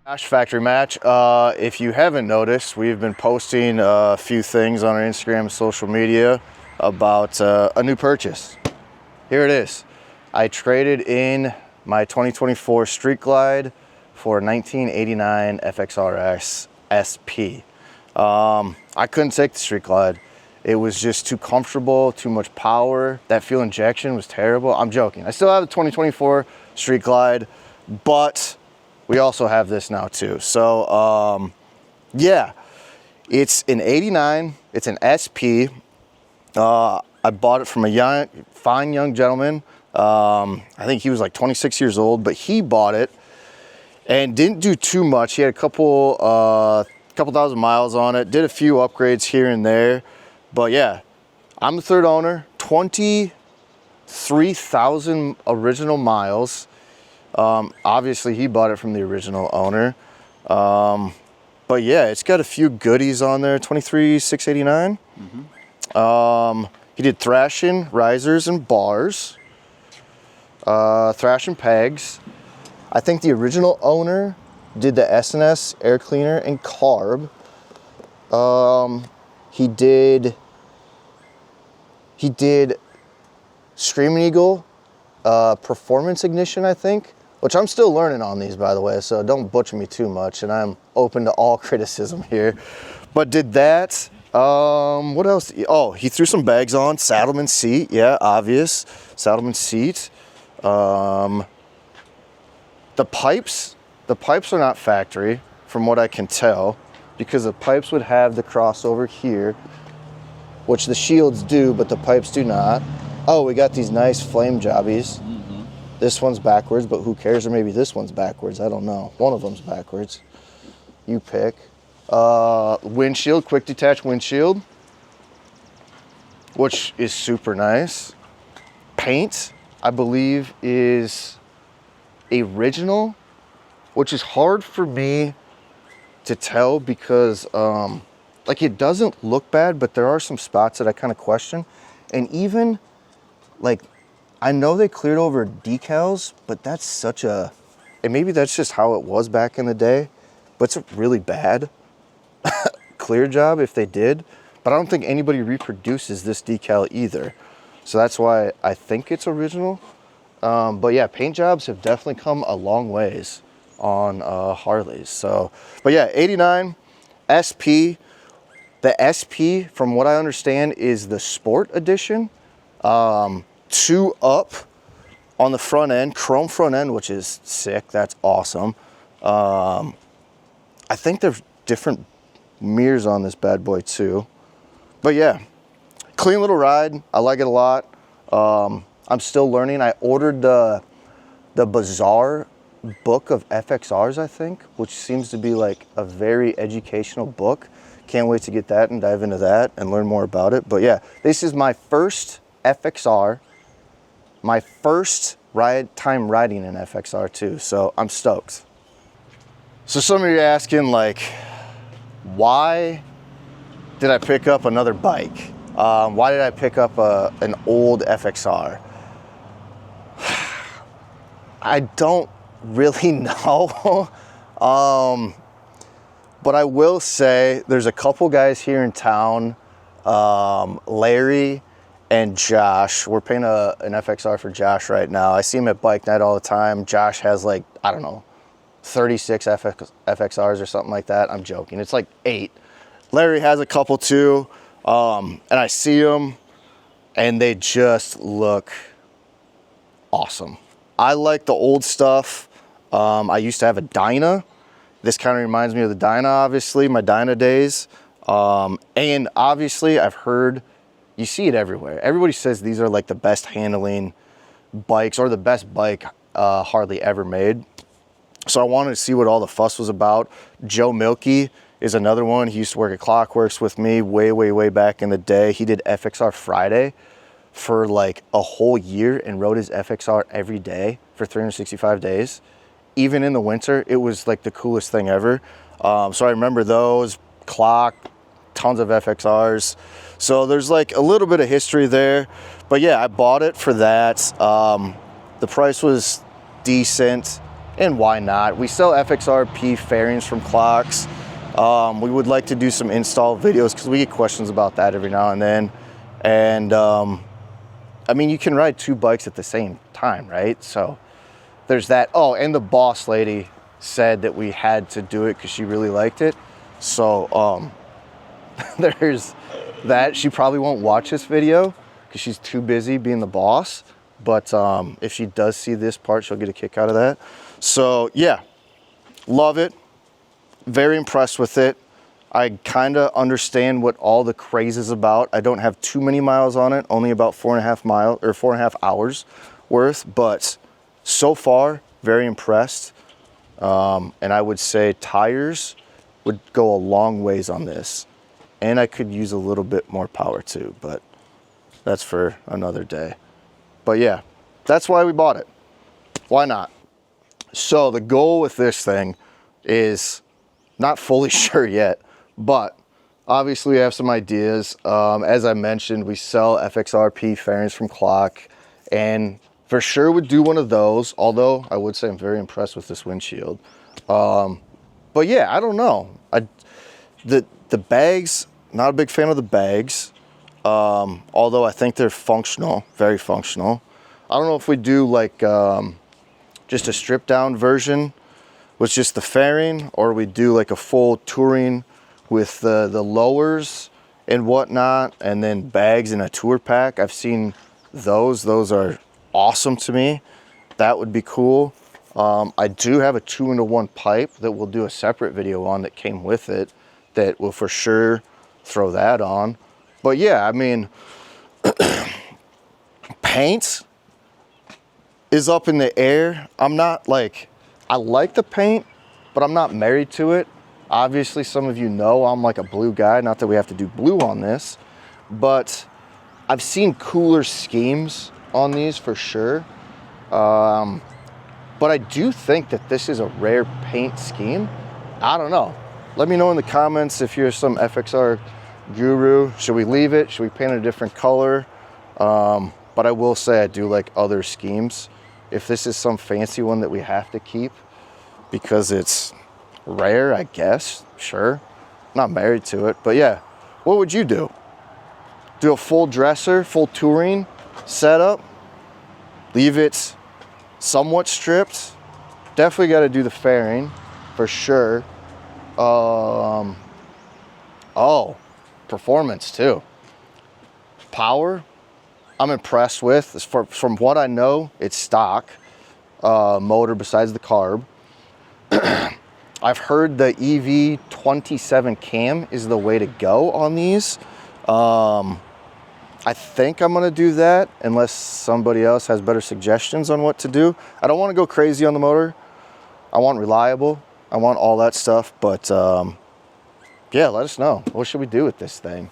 Josh Factory Match. If you haven't noticed, we've been posting a few things on our Instagram and social media about a new purchase. Here it is. I traded in my 2024 Street Glide for a 1989 FXR SP. I couldn't take the Street Glide. It was just too comfortable, too much power. That fuel injection was terrible. I'm joking. I still have the 2024 Street Glide, but we also have this now too. So yeah, it's an 89, it's an SP. I bought it from a fine young gentleman. I think he was like 26 years old, but he bought it and didn't do too much. He had a couple thousand miles on it, did a few upgrades here and there. But yeah, I'm the third owner, 23,000 original miles. Obviously he bought it from the original owner. But yeah, it's got a few goodies on there, 23,689. He did thrashing, risers, and bars. Thrashing pegs. I think the original owner did the S&S air cleaner and carb. He did Screaming Eagle performance ignition, I think, which I'm still learning on these, by the way, so don't butcher me too much, and I'm open to all criticism here. But did that. What else? Oh, he threw some bags on. Saddleman seat, yeah, obvious. Saddleman seat. The pipes are not factory, from what I can tell, because the pipes would have the crossover here, which the shields do, but the pipes do not. Oh, we got these nice flame jobbies. This one's backwards, but who cares? Or maybe this one's backwards. I don't know. One of them's backwards. You pick. Windshield, quick detach windshield, which is super nice. Paint, I believe, is original, which is hard for me to tell because like it doesn't look bad, but there are some spots that I kind of question. And even like, I know they cleared over decals, but that's such a, and maybe that's just how it was back in the day, but it's a really bad clear job if they did. But I don't think anybody reproduces this decal either. So that's why I think it's original. But yeah, paint jobs have definitely come a long ways on Harleys. So, but yeah, 89 SP. The SP, from what I understand, is the Sport Edition. 2 up on the front end, chrome front end, which is sick. That's awesome. I think there's different mirrors on this bad boy too. But yeah, clean little ride. I like it a lot. I'm still learning. I ordered the Bazaar book of FXRs, I think, which seems to be like a very educational book. Can't wait to get that and dive into that and learn more about it. But yeah, this is my first FXR, my first time riding an FXR too. So I'm stoked. So some of you are asking, like, why did I pick up another bike? Why did I pick up an old FXR? I don't really know. But I will say there's a couple guys here in town, Larry and Josh. We're paying an FXR for Josh right now. I see him at bike night all the time. Josh has like, I don't know, 36 FXRs or something like that. I'm joking. It's like 8. Larry has a couple too. And I see them and they just look awesome. I like the old stuff. I used to have a Dyna. This kind of reminds me of the Dyna, obviously, my Dyna days. And obviously I've heard, you see it everywhere. Everybody says these are like the best handling bikes or the best bike Harley ever made. So I wanted to see what all the fuss was about. Joe Milkey is another one. He used to work at Clockworks with me way back in the day. He did FXR Friday for like a whole year and rode his FXR every day for 365 days. Even in the winter, it was like the coolest thing ever. So I remember those, Clock, tons of FXRs. So there's like a little bit of history there. But yeah, I bought it for that. The price was decent. and why not? We sell FXR P fairings from clocks. We would like to do some install videos because we get questions about that every now and then. And I mean, you can ride 2 bikes at the same time, right? So there's that. Oh, and the boss lady said that we had to do it because she really liked it. So there's that. She probably won't watch this video because she's too busy being the boss. But if she does see this part, she'll get a kick out of that. So yeah, love it. Very impressed with it. I kind of understand what all the craze is about. I don't have too many miles on it, only about 4.5 miles or 4.5 hours worth, but so far, very impressed. And I would say tires would go a long ways on this. And I could use a little bit more power too, but that's for another day. But yeah, that's why we bought it. Why not? So the goal with this thing is not fully sure yet, but obviously we have some ideas. As I mentioned, we sell FXR P fairings from Clock, and for sure would do one of those, although I would say I'm very impressed with this windshield. But yeah, I don't know. The bags, not a big fan of the bags, although I think they're functional, very functional. I don't know if we do like just a stripped down version with just the fairing, or we do like a full touring with the lowers and whatnot, and then bags in a tour pack. I've seen those. Those are awesome to me. That would be cool. I do have a 2-into-1 pipe that we'll do a separate video on that came with it that will for sure throw that on. But yeah, I mean, paint is up in the air. I'm not like, I like the paint, but I'm not married to it. Obviously, some of you know I'm like a blue guy. Not that we have to do blue on this, but I've seen cooler schemes on these for sure. But I do think that this is a rare paint scheme. I don't know. Let me know in the comments if you're some FXR guru. Should we leave it? Should we paint it a different color? But I will say I do like other schemes. If this is some fancy one that we have to keep because it's rare, I guess, sure. Not married to it, but yeah. What would you do? Do a full dresser, full touring setup? Leave it somewhat stripped? Definitely got to do the fairing for sure. Oh, performance too. Power, I'm impressed with. From what I know, it's stock motor besides the carb. I've heard the EV27 cam is the way to go on these. I think I'm gonna do that unless somebody else has better suggestions on what to do. I don't wanna go crazy on the motor. I want reliable. I want all that stuff, but yeah, let us know. What should we do with this thing?